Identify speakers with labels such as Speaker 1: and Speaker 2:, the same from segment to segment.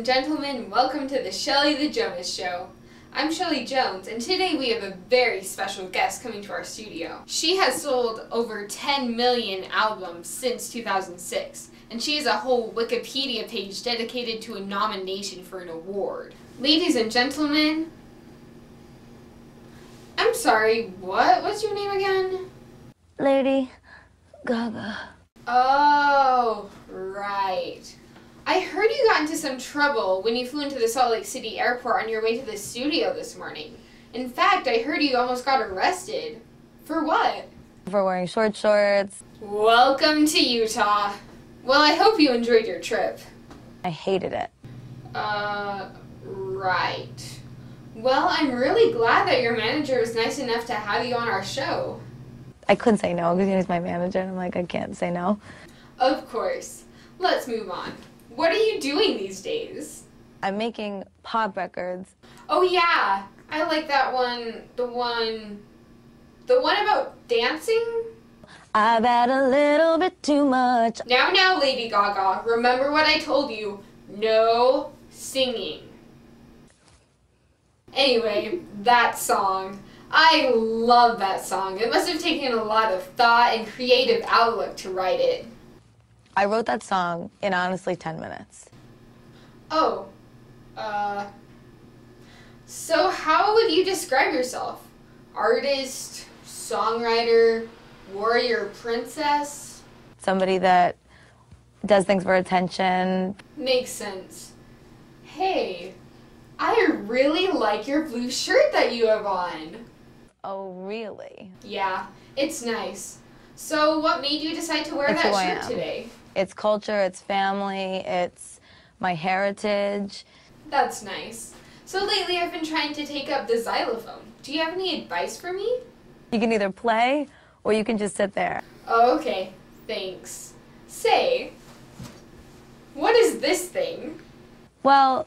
Speaker 1: gentlemen, welcome to the Shelley the Jonas Show. I'm Shelley Jones, and today we have a very special guest coming to our studio. She has sold over 10 million albums since 2006, and she has a whole Wikipedia page dedicated to a nomination for an award. Ladies and gentlemen, I'm sorry, what? What's your name again?
Speaker 2: Lady Gaga.
Speaker 1: Oh, right. I heard you got into some trouble when you flew into the Salt Lake City airport on your way to the studio this morning. In fact, I heard you almost got arrested. For what?
Speaker 2: For wearing short shorts.
Speaker 1: Welcome to Utah. Well, I hope you enjoyed your trip.
Speaker 2: I hated it.
Speaker 1: Right. Well, I'm really glad that your manager was nice enough to have you on our show.
Speaker 2: I couldn't say no because he's my manager and I'm like, I can't say no.
Speaker 1: Of course. Let's move on. What are you doing these days?
Speaker 2: I'm making pop records.
Speaker 1: Oh yeah, I like that one. The one about dancing?
Speaker 2: I've had a little bit too much.
Speaker 1: Now, Lady Gaga, remember what I told you. No singing. Anyway, that song. I love that song. It must have taken a lot of thought and creative outlook to write it.
Speaker 2: I wrote that song in honestly 10 minutes.
Speaker 1: Oh, so how would you describe yourself? Artist, songwriter, warrior princess?
Speaker 2: Somebody that does things for attention.
Speaker 1: Makes sense. Hey, I really like your blue shirt that you have on.
Speaker 2: Oh, really?
Speaker 1: Yeah, it's nice. So what made you decide to wear that shirt today?
Speaker 2: It's culture, it's family, it's my heritage.
Speaker 1: That's nice. So lately I've been trying to take up the xylophone. Do you have any advice for me?
Speaker 2: You can either play or you can just sit there.
Speaker 1: Oh, okay. Thanks. Say, what is this thing?
Speaker 2: Well,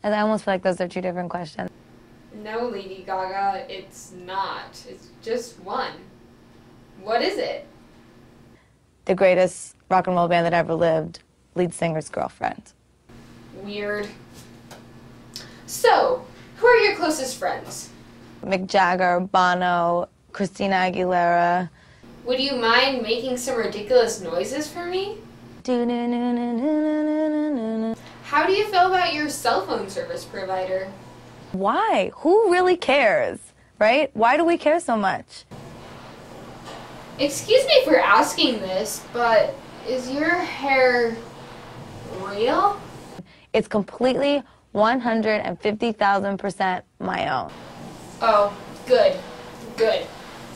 Speaker 2: I almost feel like those are two different questions.
Speaker 1: No, Lady Gaga, it's not. It's just one. What is it?
Speaker 2: The greatest rock and roll band that ever lived, lead singer's girlfriend.
Speaker 1: Weird. So, who are your closest friends?
Speaker 2: Mick Jagger, Bono, Christina Aguilera.
Speaker 1: Would you mind making some ridiculous noises for me? How do you feel about your cell phone service provider?
Speaker 2: Why? Who really cares, right? Why do we care so much?
Speaker 1: Excuse me for asking this, but is your hair real?
Speaker 2: It's completely 150,000% my own.
Speaker 1: Oh, good. Good.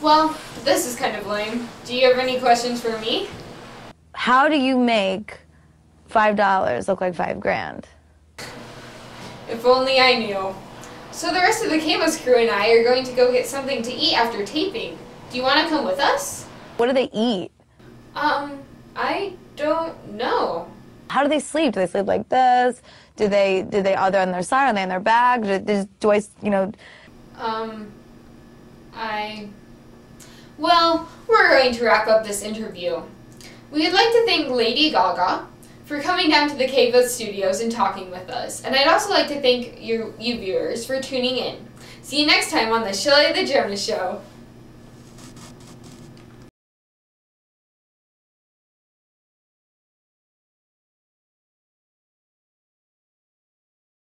Speaker 1: Well, this is kind of lame. Do you have any questions for me?
Speaker 2: How do you make $5 look like $5,000?
Speaker 1: If only I knew. So the rest of the Camos crew and I are going to go get something to eat after taping. Do you want to come with us?
Speaker 2: What do they eat?
Speaker 1: I don't know.
Speaker 2: How do they sleep? Do they sleep like this? Are they on their side? Are they on their back?
Speaker 1: Well, we're going to wrap up this interview. We'd like to thank Lady Gaga for coming down to the Camos studios and talking with us. And I'd also like to thank you viewers for tuning in. See you next time on the Shelley the Jonas Show.